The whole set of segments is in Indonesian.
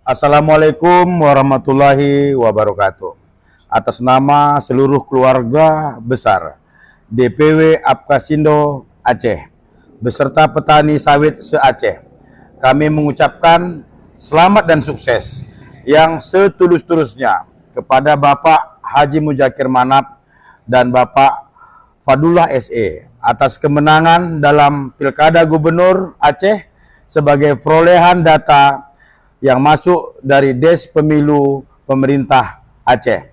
Assalamualaikum warahmatullahi wabarakatuh. Atas nama seluruh keluarga besar DPW Apkasindo Aceh beserta petani sawit se-Aceh, kami mengucapkan selamat dan sukses yang setulus-tulusnya kepada Bapak Haji Mujakir Manap dan Bapak Fadullah SE atas kemenangan dalam Pilkada Gubernur Aceh sebagai perolehan data yang masuk dari Des Pemilu Pemerintah Aceh.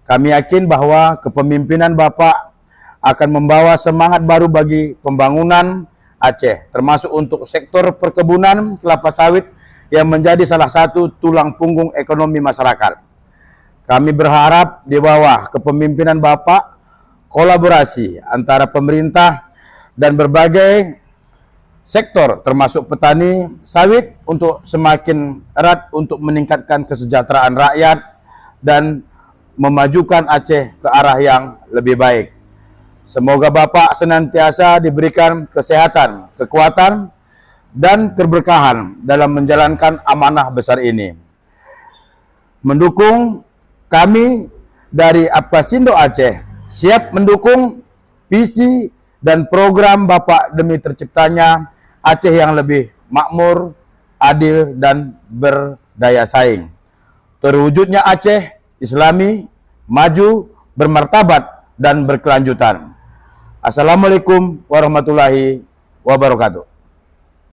Kami yakin bahwa kepemimpinan Bapak akan membawa semangat baru bagi pembangunan Aceh, termasuk untuk sektor perkebunan kelapa sawit yang menjadi salah satu tulang punggung ekonomi masyarakat. Kami berharap di bawah kepemimpinan Bapak, kolaborasi antara pemerintah dan berbagai sektor termasuk petani sawit untuk semakin erat untuk meningkatkan kesejahteraan rakyat dan memajukan Aceh ke arah yang lebih baik. Semoga Bapak senantiasa diberikan kesehatan, kekuatan, dan keberkahan dalam menjalankan amanah besar ini. Mendukung kami dari Apkasindo Aceh siap mendukung visi dan program Bapak demi terciptanya Aceh yang lebih makmur, adil, dan berdaya saing. Terwujudnya Aceh Islami, maju, bermartabat, dan berkelanjutan. Assalamualaikum warahmatullahi wabarakatuh.